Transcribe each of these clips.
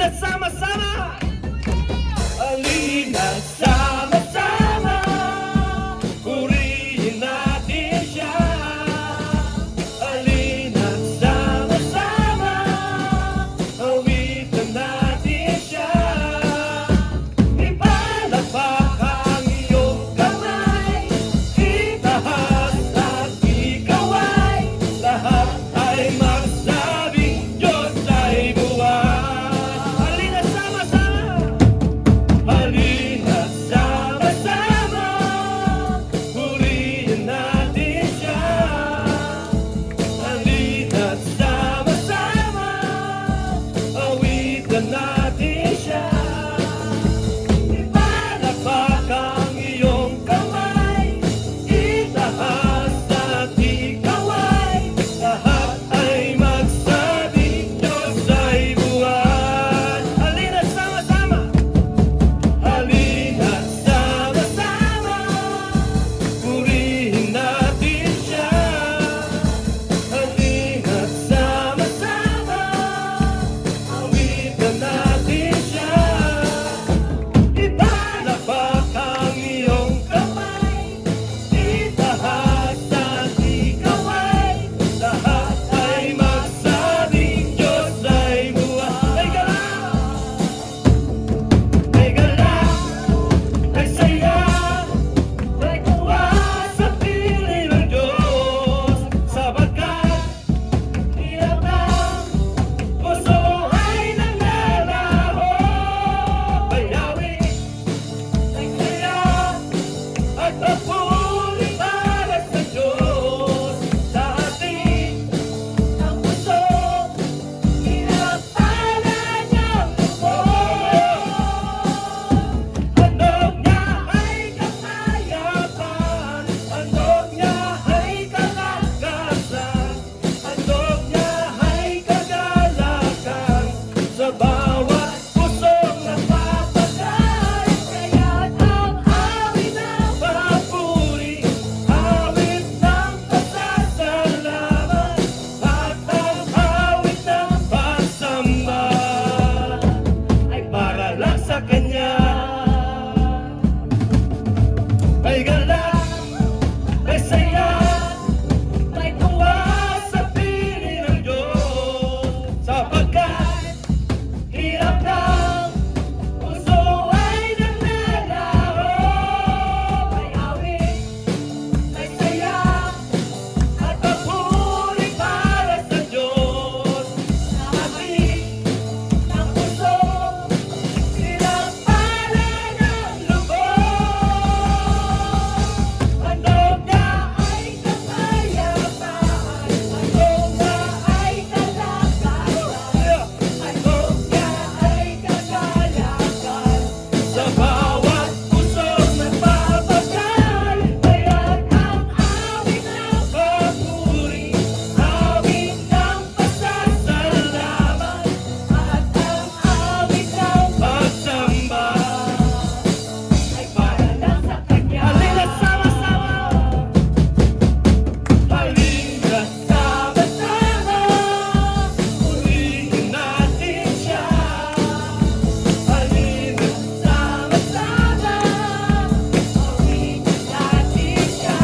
Halina't sama-sama! Halina't sama-sama, purihin natin siya. Halina't sama-sama, awitan natin siya. Ipalakpak ang iyong kamay, itaas at ikaway, lahat ay magsabing Diyos ay buhay. Halina't sama-sama! Halina't sama-sama, purihin natin siya. Halina't sama-sama, awitan natin siya. Ipalakpak ang iyong kamay, itaas at ikaway, lahat ay magsabing Diyos ay buhay. Halina't sama-sama! Halina't sama-sama, purihin natin siya. Halina't sama-sama, awitan natin siya. Ipalakpak ang iyong kamay, itaas at ikaway, lahat ay magsabing Diyos ay buhay. May galak, may saya, may tuwa sa piling ng Diyos, sapagkat hirap ng puso ay nanglalaho. May awit, may saya, at papuri para sa Diyos. Sa ating ang puso, pinapalan niyang lubos. Handog niya ay kapayapaan, handog niya ay kalakasan, handog niya ay kagalakan sa bawat pusong napapagay. Kaya't ang awit ng papuri, awit ng pasasalamat, at ang awit ng pasamba ay para lang sa Kanya. May galak, may saya, may tuwa sa piling ng Diyos, sapagkat hirap ng puso ay naglalaho. May awit, may saya, at papuri para sa Diyos. Sa ating ng puso, pinapalan ang lubos. Handog niya ay kapayapaan, handog niya ay kalakasan, handog niya ay kagalakan sa bawat pusong nagpapagay. Kaya't ang awit ng papuri, awit ng pasasalamat, at ang awit ng pagsamba ay para lang sa Kanya. Halina't sama-sama! Halina't sama-sama, purihin natin siya. Halina't sama-sama, awitin natin siya.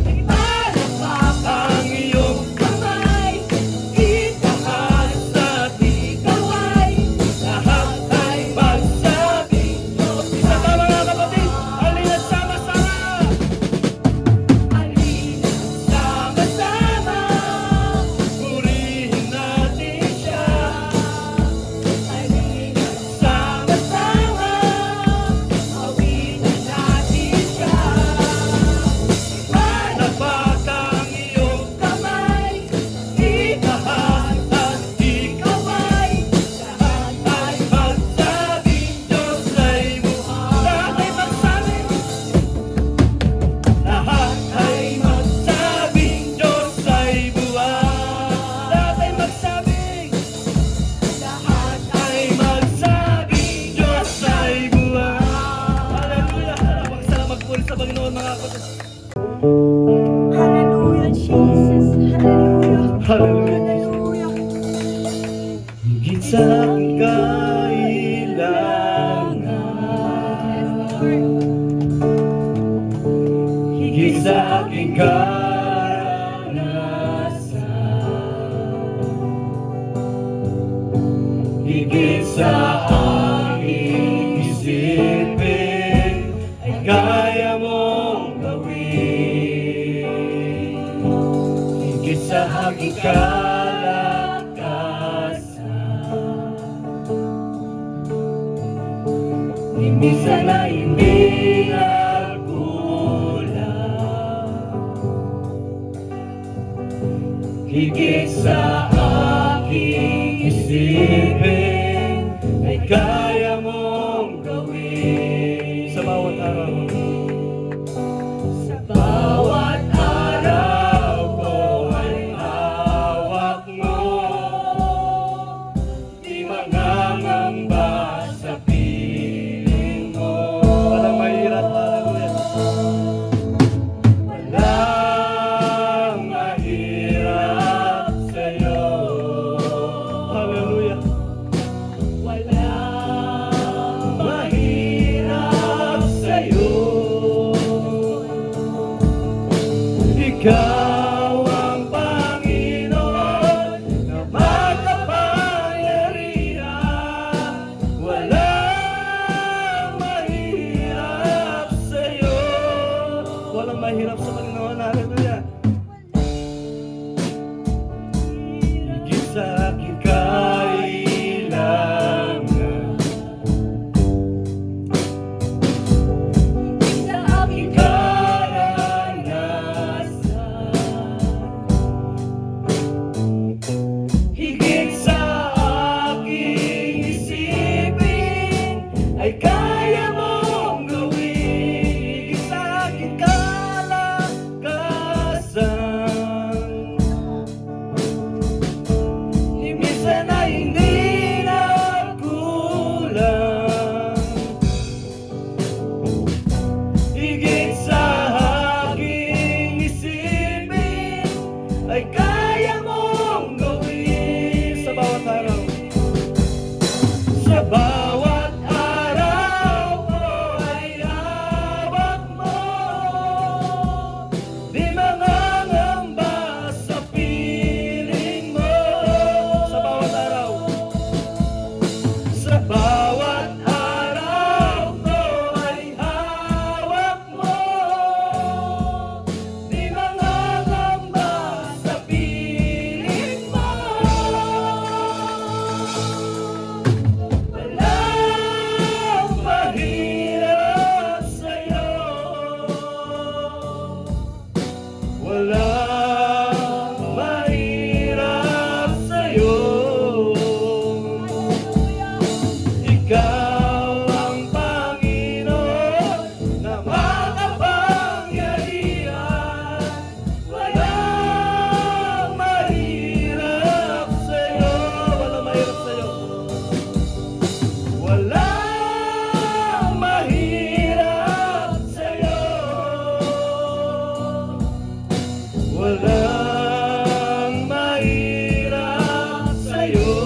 Ipalakpak ang iyong kamay, itaas at ikaway, lahat ay magsabing Diyos. Isa pa mga kapatid, halina't sama-sama! Halina't sama-sama, purihin natin siya. Halina't sama-sama, awitin natin siya. Ipalakpak ang iyong kamay, itaas at ikaway, lahat ay magsabing Diyos ay buhay. Lahat ay magsabing Diyos ay buhay. Lahat ay magsabing, lahat ay magsabing Diyos ay buhay. Hallelujah! Salamat, magpuri sa Panginoon mga kapatid. Hallelujah, Jesus. Hallelujah. Hallelujah! Hallelujah. Higit sa higit sa aking kalakasan. Ni minsan ay hindi higit sa aking isipin ay kaya mong gawin. Sa bawat araw, sa bawat araw ko ay hawak mo. Di mangangamba sa piling mo. Walang mahirap, hallelujah. Walang mahirap sa'yo, hallelujah. Walang mahirap sa'yo. Ikaw ang Panginoon na makapangyarihan. Walang mahirap sa'yo. Walang mahirap sa Panginoon, hallelujah. Higit sa aking kailangan, higit sa aking karanasan, higit sa aking isipin ay kaya mong gawin. Higit sa aking kalakasan, ni minsan ay hindi nagkulang. Higit sa aking isipin ay kaya mong gawin. Sa bawat araw, sa bawat araw ko ay hawak mo. Di mangangamba sa piling mo. Sa bawat araw, sa bawat araw ko ay hawak mo. Di mangangamba sa piling mo. Walang mahirap sa'yo. Walang mahirap sa'yo. Ikaw ang Panginoon na makapangyarihan. Walang mahirap sa'yo. Walang mahirap sa'yo. Walang mahirap sa'yo. Walang mahirap sa'yo.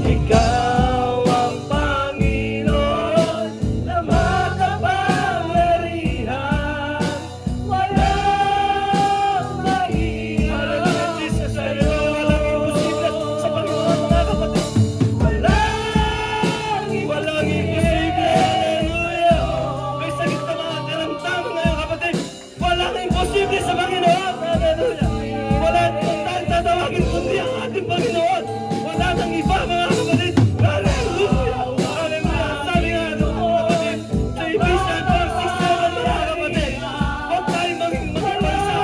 Ikaw ang Panginoon na makapangyarihan. Walang mahirap sa'yo. Walang imposible sa Panginoon, mga kapatid. Walang imposible, hallelujah. May sakit na mga karamdaman, mga kapatid. Walang imposible sa Panginoon, hallelujah. Wala tayong tatawagin kundi ang ating Panginoon. Wala nang iba, mga kapatid. Hallelujah, hallelujah. Sabi nga nung mga kapatid, sa Ephesians 4:6-7, mga kapatid, huwag tayong maging magpalisa sa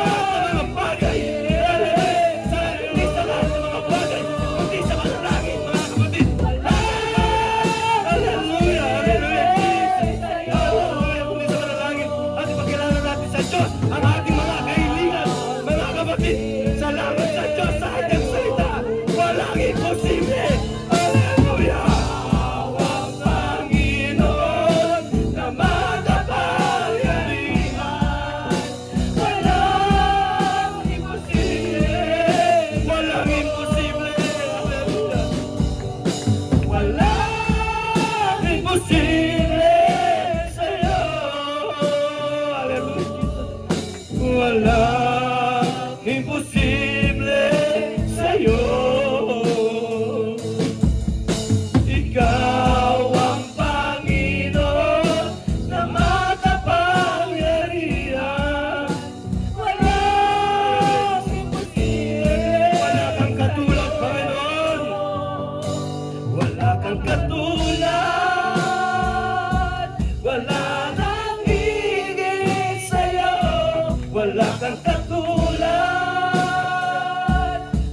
lahat ng mga bagay. Hallelujah. Hindi sa lahat ng mga bagay, kundi sa panalangin, mga kapatid. Hallelujah, hallelujah. Hallelujah, kundi sa panalangin. At ipakilala natin sa Diyos ang ating mga kahilingan, mga kapatid. Salamat sa Diyos sa ating salita. Walang imposible. Hallelujah. Ang Panginoon na makapangyarihan. Walang imposible. Walang imposible. Hallelujah. Walang imposible sa'yo. Hallelujah. Walang imposible sa'yo. Ikaw ang Panginoon na makapangyarihan. wala kang katulad,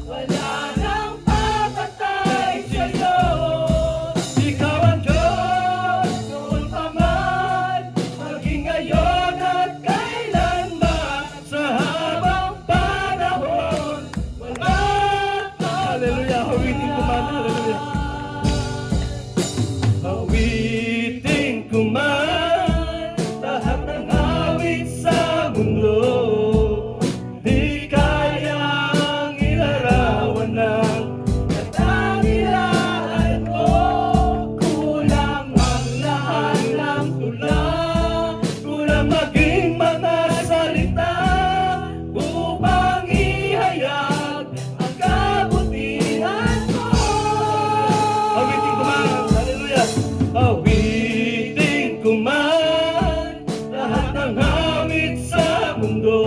wala nang papatay sa'yo. Ikaw ang Diyos, noon pa man, maging ngayon at kailanman, sa habang panahon, wala. Hallelujah, hawitin ko man, hallelujah. Hawitin ko man lahat ng awit sa mundo, di kayang ilarawan ng katangian mo. Kulang ang lahat ng tula, kulang maging mga salita upang ihayag ang kabutihan mo. Hawitin ko man, hallelujah. Hawitin ko man lahat ng awit sa mundo,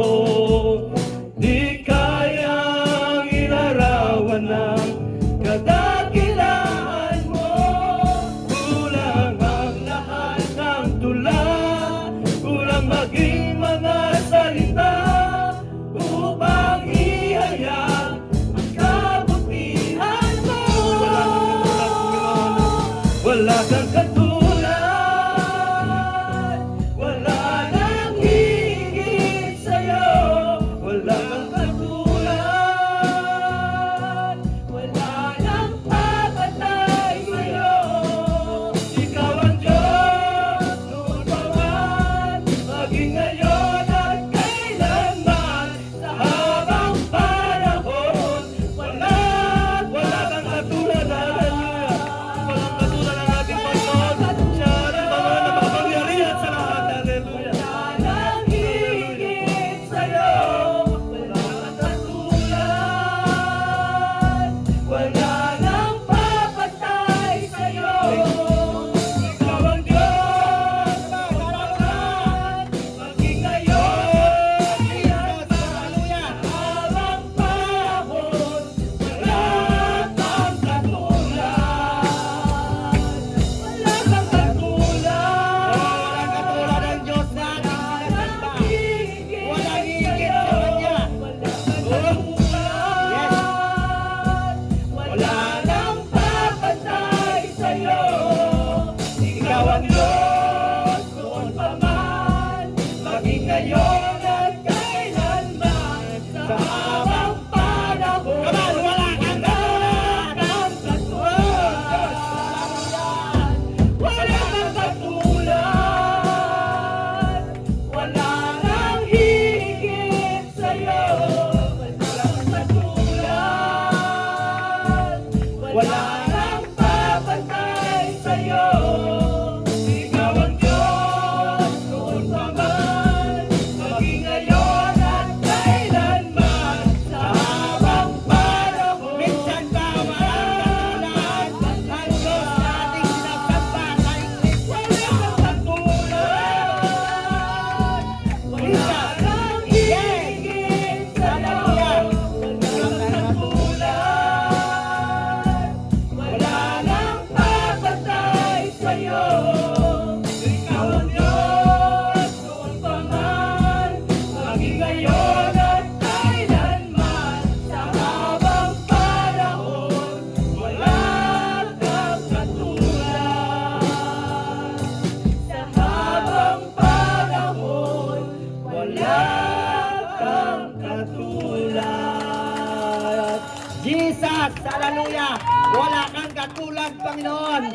di kayang ilarawan ng kadakilaan mo. Kulang ang lahat ng tula, kulang maging mga salita upang ihayag ang kabutihan mo. Wala kang katulad, wala nang higit sa'yo. Wala kang katulad, wala nang papatay sa'yo. Ikaw ang Diyos, noon pa man, maging ngayon at kailanman, sa habang panahon, wala kang katulad. Hallelujah. Walang katulad ang ating Panginoon. Siya ang mga napakapangyarihan sa lahat. Hallelujah. Wala nang higit sa'yo. Wala kang katulad, wala nang papatay sa'yo. Ikaw ang Diyos, noon pa man, maging ngayon, kailanman, habang panahon, wala kang katulad. Wala kang katulad. Walang katulad ang Diyos natin, sinasamba. Walang higit sa Kanya. Wala nang papatay sa'yo. Ikaw ang Diyos, noon pa man, maging ngayon at kailanman, sa habang panahon. Wala kang katulad. Wala kang katulad, wala nang higit sa'yo. Wala kang katulad, wala nang papatay sa'yo. Ikaw ang Diyos, noon pa man, maging ngayon at kailanman, sa habang panahon. Minsan ba walang katulad ang Diyos nating sinasamba sa iglesia? Wala kang katulad, wala nang higit sa'yo. Wala kang katulad, wala nang papatay sa'yo. Ikaw ang Diyos, noon pa man, maging ngayon at kailanman, sa habang panahon, wala kang katulad. Sa habang panahon, wala kang katulad. Jesus, hallelujah. Wala kang katulad, Panginoon.